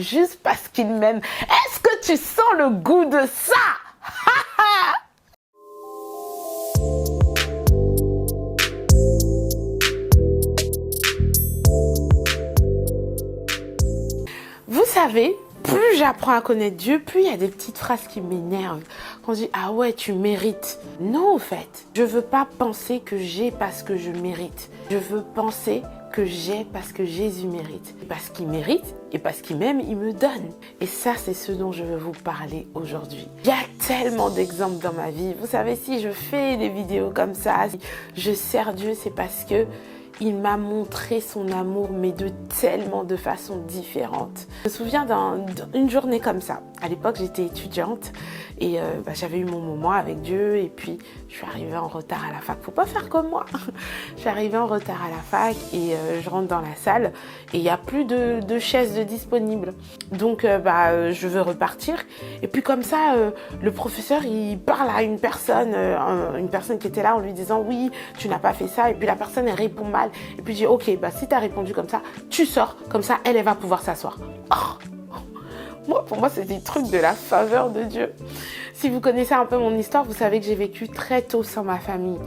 juste parce qu'il m'aime. Est-ce que tu sens le goût de ça? Vous savez, plus j'apprends à connaître Dieu, plus il y a des petites phrases qui m'énervent. Quand on dit « Ah ouais, tu mérites ». Non, en fait. Je veux pas penser que j'ai parce que je mérite. Je veux penser que j'ai parce que Jésus mérite. Parce qu'il mérite et parce qu'il m'aime, il me donne. Et ça, c'est ce dont je veux vous parler aujourd'hui. Il y a tellement d'exemples dans ma vie. Vous savez, si je fais des vidéos comme ça, si je sers Dieu, c'est parce que il m'a montré son amour, mais de façons différentes. Je me souviens d'une journée comme ça. À l'époque, j'étais étudiante et j'avais eu mon moment avec Dieu et puis je suis arrivée en retard à la fac. Faut pas faire comme moi. Je suis arrivée en retard à la fac et je rentre dans la salle et il n'y a plus de chaises disponibles. Donc, je veux repartir. Et puis comme ça, le professeur, il parle à une personne qui était là en lui disant « Oui, tu n'as pas fait ça ». Et puis la personne, elle répond mal. Et puis je dis « Ok, si tu as répondu comme ça, tu sors. Comme ça, elle va pouvoir s'asseoir. » Pour moi, c'est des trucs de la faveur de Dieu. Si vous connaissez un peu mon histoire, vous savez que j'ai vécu très tôt sans ma famille.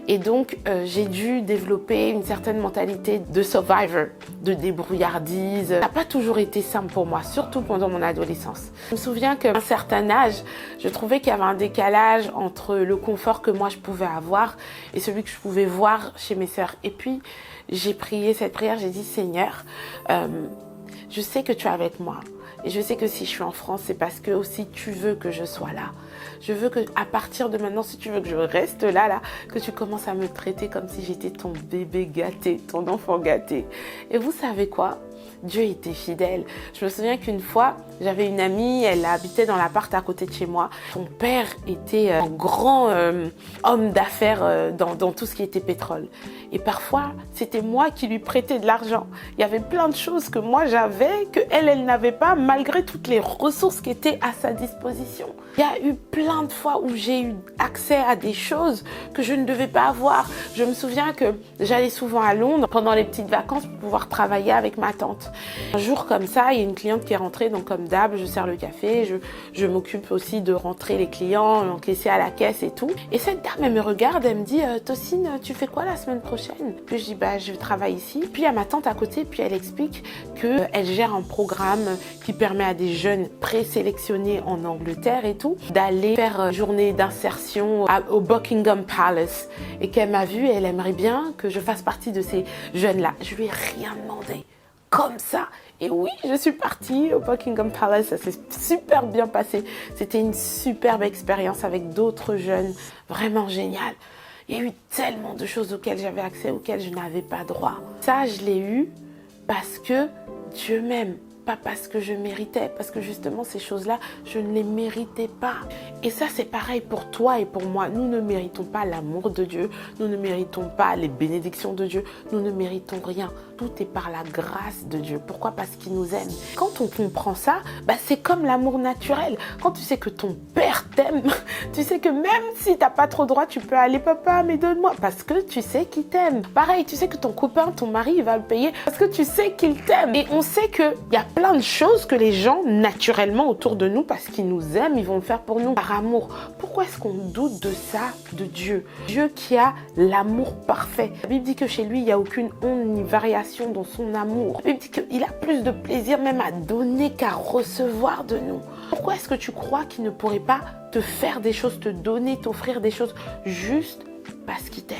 Et donc, j'ai dû développer une certaine mentalité de survivor, de débrouillardise. Ça n'a pas toujours été simple pour moi, surtout pendant mon adolescence. Je me souviens qu'à un certain âge, je trouvais qu'il y avait un décalage entre le confort que moi je pouvais avoir et celui que je pouvais voir chez mes sœurs. Et puis, j'ai prié cette prière, j'ai dit « Seigneur, je sais que tu es avec moi. Et je sais que si je suis en France, c'est parce que aussi tu veux que je sois là. Je veux que, à partir de maintenant, si tu veux que je reste là, que tu commences à me traiter comme si j'étais ton bébé gâté, ton enfant gâté. » Et vous savez quoi? Dieu était fidèle. Je me souviens qu'une fois, j'avais une amie, elle habitait dans l'appart à côté de chez moi. Son père était un grand homme d'affaires dans tout ce qui était pétrole. Et parfois, c'était moi qui lui prêtais de l'argent. Il y avait plein de choses que moi j'avais, que elle n'avait pas, malgré toutes les ressources qui étaient à sa disposition. Il y a eu plein de fois où j'ai eu accès à des choses que je ne devais pas avoir. Je me souviens que j'allais souvent à Londres pendant les petites vacances pour pouvoir travailler avec ma tante. Un jour comme ça, il y a une cliente qui est rentrée, donc comme d'hab, je sers le café, je m'occupe aussi de rentrer les clients, encaisser à la caisse et tout. Et cette dame, elle me regarde, elle me dit « Tocine, tu fais quoi la semaine prochaine ?» Puis je dis « Je travaille ici. » Puis il y a ma tante à côté, puis elle explique qu'elle gère un programme qui permet à des jeunes présélectionnés en Angleterre et tout, d'aller faire une journée d'insertion au Buckingham Palace. Et qu'elle m'a vue et elle aimerait bien que je fasse partie de ces jeunes-là. Je lui ai rien demandé. Comme ça. Et oui, je suis partie au Buckingham Palace, ça s'est super bien passé. C'était une superbe expérience avec d'autres jeunes, vraiment génial. Il y a eu tellement de choses auxquelles j'avais accès, auxquelles je n'avais pas droit. Ça, je l'ai eu parce que Dieu m'aime, pas parce que je méritais, parce que justement ces choses-là, je ne les méritais pas. Et ça, c'est pareil pour toi et pour moi. Nous ne méritons pas l'amour de Dieu, nous ne méritons pas les bénédictions de Dieu, nous ne méritons rien. Tout est par la grâce de Dieu. Pourquoi? Parce qu'il nous aime. Quand on comprend ça, c'est comme l'amour naturel. Quand tu sais que ton père t'aime, tu sais que même si t'as pas trop droit, tu peux aller « Papa, mais donne-moi » parce que tu sais qu'il t'aime. Pareil, tu sais que ton copain, ton mari, il va le payer parce que tu sais qu'il t'aime. Et on sait qu'il y a plein de choses que les gens, naturellement, autour de nous, parce qu'ils nous aiment, ils vont le faire pour nous, par amour. Pourquoi est-ce qu'on doute de ça, de Dieu? Dieu qui a l'amour parfait. La Bible dit que chez lui, il n'y a aucune onde ni variation dans son amour. La Bible dit qu'il a plus de plaisir même à donner qu'à recevoir de nous. Pourquoi est-ce que tu crois qu'il ne pourrait pas te faire des choses, te donner, t'offrir des choses juste parce qu'il t'aime?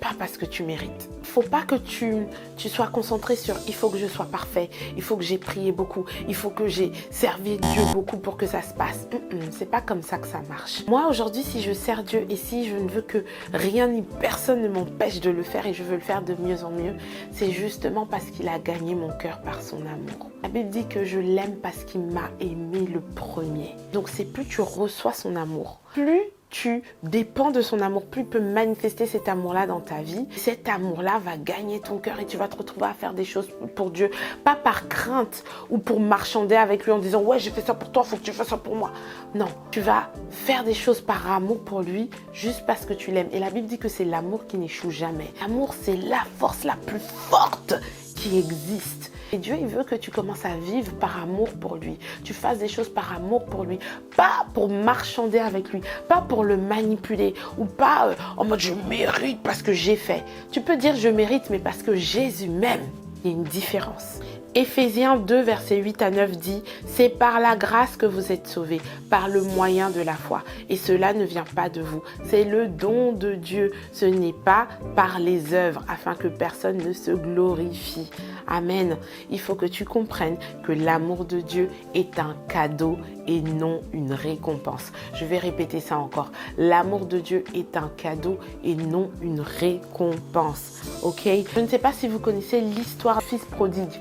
Pas parce que tu mérites. Il ne faut pas que tu sois concentré sur « il faut que je sois parfait, il faut que j'ai prié beaucoup, il faut que j'ai servi Dieu beaucoup pour que ça se passe. » C'est pas comme ça que ça marche. Moi, aujourd'hui, si je sers Dieu et si je ne veux que rien ni personne ne m'empêche de le faire et je veux le faire de mieux en mieux, c'est justement parce qu'il a gagné mon cœur par son amour. La Bible dit que je l'aime parce qu'il m'a aimé le premier. Donc, c'est plus tu reçois son amour, plus tu dépends de son amour, plus il peut manifester cet amour-là dans ta vie. Cet amour-là va gagner ton cœur et tu vas te retrouver à faire des choses pour Dieu. Pas par crainte ou pour marchander avec lui en disant « Ouais, j'ai fait ça pour toi, il faut que tu fasses ça pour moi. » Non, tu vas faire des choses par amour pour lui juste parce que tu l'aimes. Et la Bible dit que c'est l'amour qui n'échoue jamais. L'amour, c'est la force la plus forte qui existe. Et Dieu, il veut que tu commences à vivre par amour pour lui. Tu fasses des choses par amour pour lui. Pas pour marchander avec lui. Pas pour le manipuler. Ou pas en mode je mérite parce que j'ai fait. Tu peux dire je mérite, mais parce que Jésus m'aime. Il y a une différence. Éphésiens 2, versets 8 à 9 dit « C'est par la grâce que vous êtes sauvés, par le moyen de la foi. Et cela ne vient pas de vous. C'est le don de Dieu. Ce n'est pas par les œuvres, afin que personne ne se glorifie. » Amen. Il faut que tu comprennes que l'amour de Dieu est un cadeau et non une récompense. Je vais répéter ça encore. L'amour de Dieu est un cadeau et non une récompense. Ok? Je ne sais pas si vous connaissez l'histoire du fils prodigue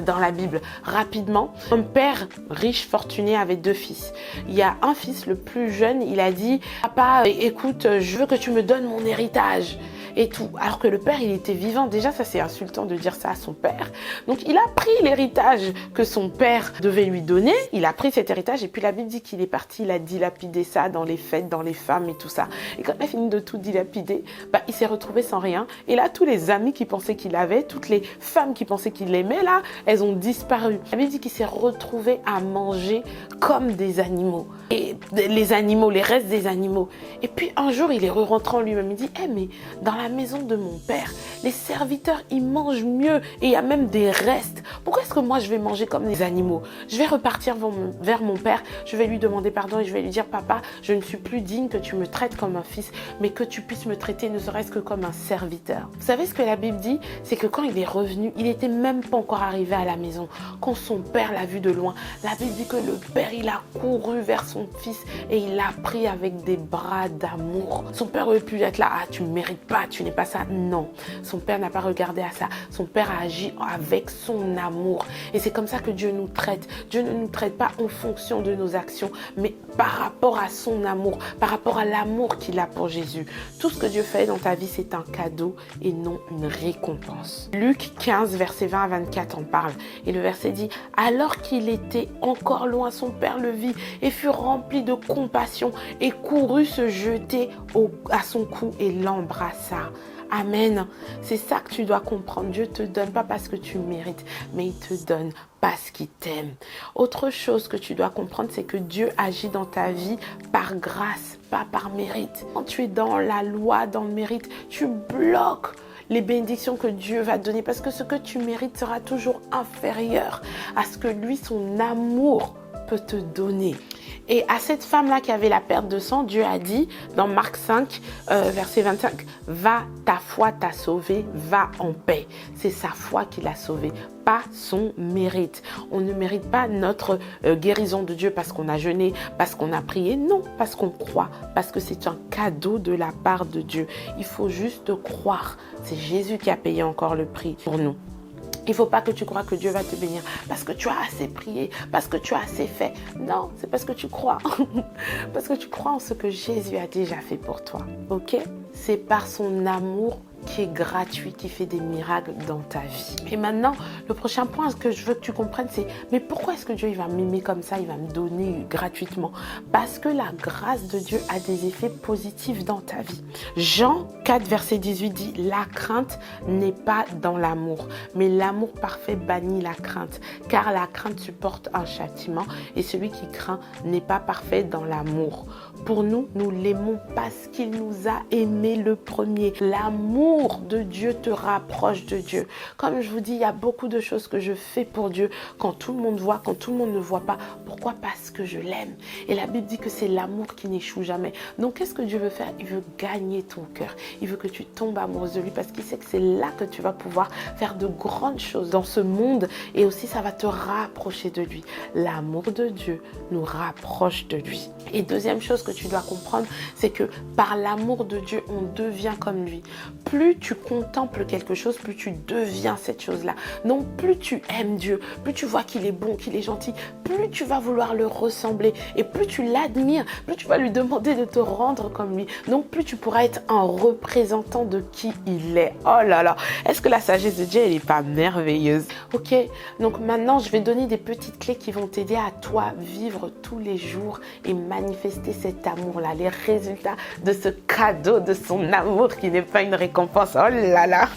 dans la Bible. Rapidement, un père riche, fortuné avait 2 fils. Il y a un fils, le plus jeune, il a dit « Papa, écoute, je veux que tu me donnes mon héritage. » Et tout. Alors que le père, il était vivant. Déjà, ça c'est insultant de dire ça à son père. Donc, il a pris l'héritage que son père devait lui donner. Il a pris cet héritage et puis la Bible dit qu'il est parti, il a dilapidé ça dans les fêtes, dans les femmes et tout ça. Et quand il a fini de tout dilapider, il s'est retrouvé sans rien. Et là, tous les amis qui pensaient qu'il avait, toutes les femmes qui pensaient qu'il aimait, là, elles ont disparu. La Bible dit qu'il s'est retrouvé à manger comme des animaux. Et les animaux, les restes des animaux. Et puis un jour, il est rentré en lui-même. Il dit, mais dans la maison de mon père, les serviteurs, ils mangent mieux et il y a même des restes. Pourquoi est-ce que moi, je vais manger comme des animaux? Je vais repartir vers mon père, je vais lui demander pardon et je vais lui dire, papa, je ne suis plus digne que tu me traites comme un fils, mais que tu puisses me traiter ne serait-ce que comme un serviteur. Vous savez ce que la Bible dit? C'est que quand il est revenu, il n'était même pas encore arrivé à la maison. Quand son père l'a vu de loin, la Bible dit que le père, il a couru vers son fils et il l'a pris avec des bras d'amour. Son père aurait pu être là, tu ne mérites pas, tu n'es pas ça. Non, son père n'a pas regardé à ça. Son père a agi avec son amour. Et c'est comme ça que Dieu nous traite. Dieu ne nous traite pas en fonction de nos actions, mais par rapport à son amour, par rapport à l'amour qu'il a pour Jésus. Tout ce que Dieu fait dans ta vie, c'est un cadeau et non une récompense. Luc 15, versets 20 à 24 en parle. Et le verset dit, « Alors qu'il était encore loin, son père le vit et fut rempli de compassion et courut se jeter à son cou et l'embrassa. » Amen. C'est ça que tu dois comprendre. Dieu te donne pas parce que tu mérites, mais il te donne parce qu'il t'aime. Autre chose que tu dois comprendre, c'est que Dieu agit dans ta vie par grâce, pas par mérite. Quand tu es dans la loi, dans le mérite, tu bloques les bénédictions que Dieu va te donner parce que ce que tu mérites sera toujours inférieur à ce que lui, son amour, peut te donner. Et à cette femme-là qui avait la perte de sang, Dieu a dit dans Marc 5, verset 25, « Va, ta foi t'a sauvé, va en paix. » C'est sa foi qui l'a sauvé, pas son mérite. On ne mérite pas notre guérison de Dieu parce qu'on a jeûné, parce qu'on a prié. Non, parce qu'on croit, parce que c'est un cadeau de la part de Dieu. Il faut juste croire. C'est Jésus qui a payé encore le prix pour nous. Il ne faut pas que tu crois que Dieu va te bénir parce que tu as assez prié, parce que tu as assez fait. Non, c'est parce que tu crois. Parce que tu crois en ce que Jésus a déjà fait pour toi. Ok? C'est par son amour qui est gratuit, qui fait des miracles dans ta vie. Et maintenant, le prochain point que je veux que tu comprennes, c'est mais pourquoi est-ce que Dieu il va m'aimer comme ça, il va me donner gratuitement? Parce que la grâce de Dieu a des effets positifs dans ta vie. Jean 4, verset 18 dit, la crainte n'est pas dans l'amour, mais l'amour parfait bannit la crainte, car la crainte supporte un châtiment et celui qui craint n'est pas parfait dans l'amour. Pour nous, nous l'aimons parce qu'il nous a aimés le premier. L'amour de Dieu te rapproche de Dieu. Comme je vous dis, il y a beaucoup de choses que je fais pour Dieu quand tout le monde voit, quand tout le monde ne voit pas. Pourquoi? Parce que je l'aime. Et la Bible dit que c'est l'amour qui n'échoue jamais. Donc, qu'est-ce que Dieu veut faire? Il veut gagner ton cœur. Il veut que tu tombes amoureuse de lui parce qu'il sait que c'est là que tu vas pouvoir faire de grandes choses dans ce monde et aussi ça va te rapprocher de lui. L'amour de Dieu nous rapproche de lui. Et deuxième chose que tu dois comprendre, c'est que par l'amour de Dieu, on devient comme lui. Plus tu contemples quelque chose, plus tu deviens cette chose-là. Donc, plus tu aimes Dieu, plus tu vois qu'il est bon, qu'il est gentil, plus tu vas vouloir le ressembler. Et plus tu l'admires, plus tu vas lui demander de te rendre comme lui. Donc, plus tu pourras être un représentant de qui il est. Oh là là, est-ce que la sagesse de Dieu, elle n'est pas merveilleuse? Ok, donc maintenant, je vais donner des petites clés qui vont t'aider à toi vivre tous les jours et manifester cet amour-là, les résultats de ce cadeau, de son amour qui n'est pas une récompense. Oh là là.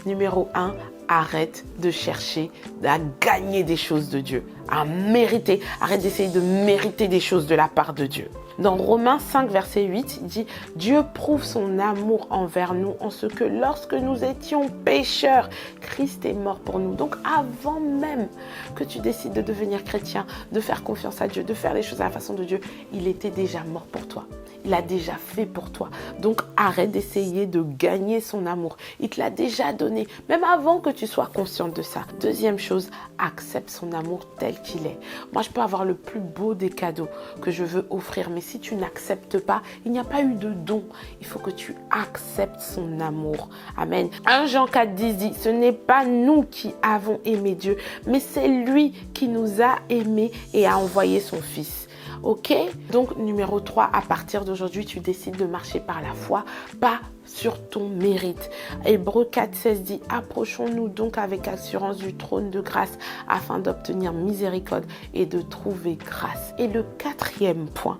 Numéro 1, arrête de chercher à gagner des choses de Dieu, à mériter. Arrête d'essayer de mériter des choses de la part de Dieu. Dans Romains 5, verset 8, il dit « Dieu prouve son amour envers nous en ce que lorsque nous étions pécheurs, Christ est mort pour nous. » Donc avant même que tu décides de devenir chrétien, de faire confiance à Dieu, de faire les choses à la façon de Dieu, il était déjà mort pour toi. Il a déjà fait pour toi. Donc arrête d'essayer de gagner son amour. Il te l'a déjà donné, même avant que tu sois consciente de ça. Deuxième chose, accepte son amour tel qu'il est. Moi, je peux avoir le plus beau des cadeaux que je veux offrir, mais si tu n'acceptes pas, il n'y a pas eu de don. Il faut que tu acceptes son amour. Amen. 1 Jean 4,10 dit, ce n'est pas nous qui avons aimé Dieu, mais c'est lui qui nous a aimés et a envoyé son Fils. Ok? Donc, numéro 3, à partir d'aujourd'hui, tu décides de marcher par la foi, pas sur ton mérite. Hébreux 4,16 dit, approchons-nous donc avec assurance du trône de grâce afin d'obtenir miséricorde et de trouver grâce. Et le quatrième point,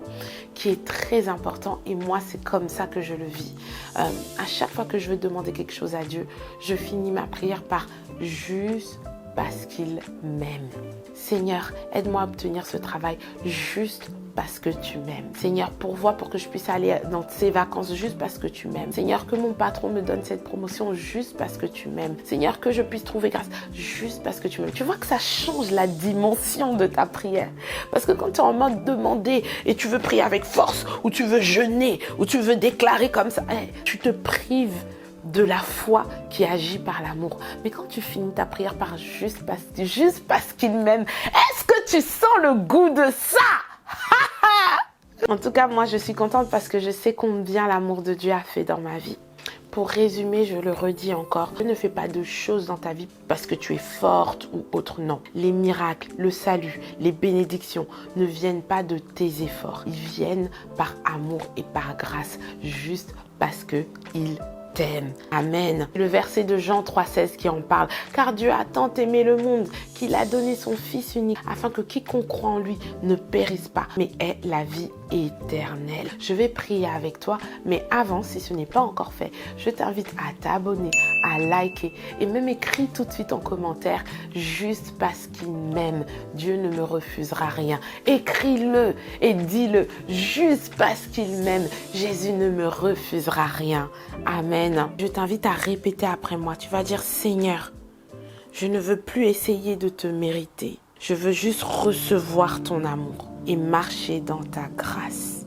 qui est très important, et moi, c'est comme ça que je le vis. À chaque fois que je veux demander quelque chose à Dieu, je finis ma prière par juste parce qu'il m'aime. Seigneur, aide-moi à obtenir ce travail juste parce que tu m'aimes. Seigneur, pourvois pour que je puisse aller dans ces vacances juste parce que tu m'aimes. Seigneur, que mon patron me donne cette promotion juste parce que tu m'aimes. Seigneur, que je puisse trouver grâce juste parce que tu m'aimes. Tu vois que ça change la dimension de ta prière. Parce que quand tu es en mode demander et tu veux prier avec force, ou tu veux jeûner, ou tu veux déclarer comme ça, tu te prives de la foi qui agit par l'amour. Mais quand tu finis ta prière par juste parce qu'il m'aime, est-ce que tu sens le goût de ça? En tout cas, moi, je suis contente parce que je sais combien l'amour de Dieu a fait dans ma vie. Pour résumer, je le redis encore, Dieu ne fait pas de choses dans ta vie parce que tu es forte ou autre, non. Les miracles, le salut, les bénédictions ne viennent pas de tes efforts. Ils viennent par amour et par grâce, juste parce qu'il t'aime. Amen. Le verset de Jean 3,16 qui en parle. Car Dieu a tant aimé le monde qu'il a donné son Fils unique afin que quiconque croit en lui ne périsse pas, mais ait la vie éternelle. Je vais prier avec toi, mais avant, si ce n'est pas encore fait, je t'invite à t'abonner, à liker et même écrire tout de suite en commentaire juste parce qu'il m'aime. Dieu ne me refusera rien. Écris-le et dis-le juste parce qu'il m'aime. Jésus ne me refusera rien. Amen. Je t'invite à répéter après moi. Tu vas dire, Seigneur, je ne veux plus essayer de te mériter. Je veux juste recevoir ton amour et marcher dans ta grâce.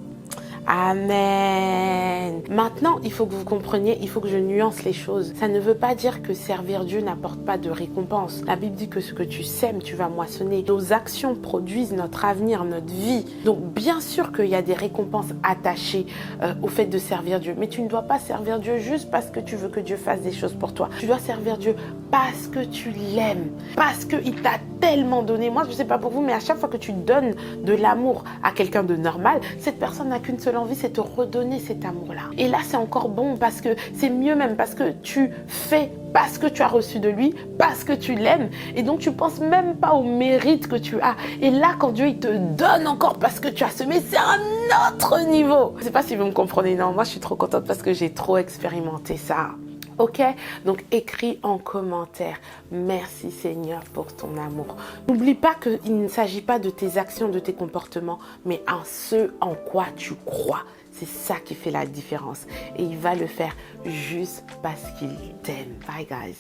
Amen. Maintenant, il faut que vous compreniez, il faut que je nuance les choses. Ça ne veut pas dire que servir Dieu n'apporte pas de récompense. La Bible dit que ce que tu sèmes, tu vas moissonner. Nos actions produisent notre avenir, notre vie. Donc, bien sûr qu'il y a des récompenses attachées au fait de servir Dieu. Mais tu ne dois pas servir Dieu juste parce que tu veux que Dieu fasse des choses pour toi. Tu dois servir Dieu parce que tu l'aimes. Parce qu'il t'a tellement donné. Moi, je ne sais pas pour vous, mais à chaque fois que tu donnes de l'amour à quelqu'un de normal, cette personne n'a qu'une seule envie, c'est te redonner cet amour-là. Et là, c'est encore bon parce que c'est mieux même parce que tu fais parce que tu as reçu de lui, parce que tu l'aimes. Et donc, tu penses même pas au mérite que tu as. Et là, quand Dieu, il te donne encore parce que tu as semé, c'est un autre niveau. Je ne sais pas si vous me comprenez. Non, moi, je suis trop contente parce que j'ai trop expérimenté ça. Ok? Donc, écris en commentaire. Merci Seigneur pour ton amour. N'oublie pas qu'il ne s'agit pas de tes actions, de tes comportements, mais en ce en quoi tu crois. C'est ça qui fait la différence. Et il va le faire juste parce qu'il t'aime. Bye guys.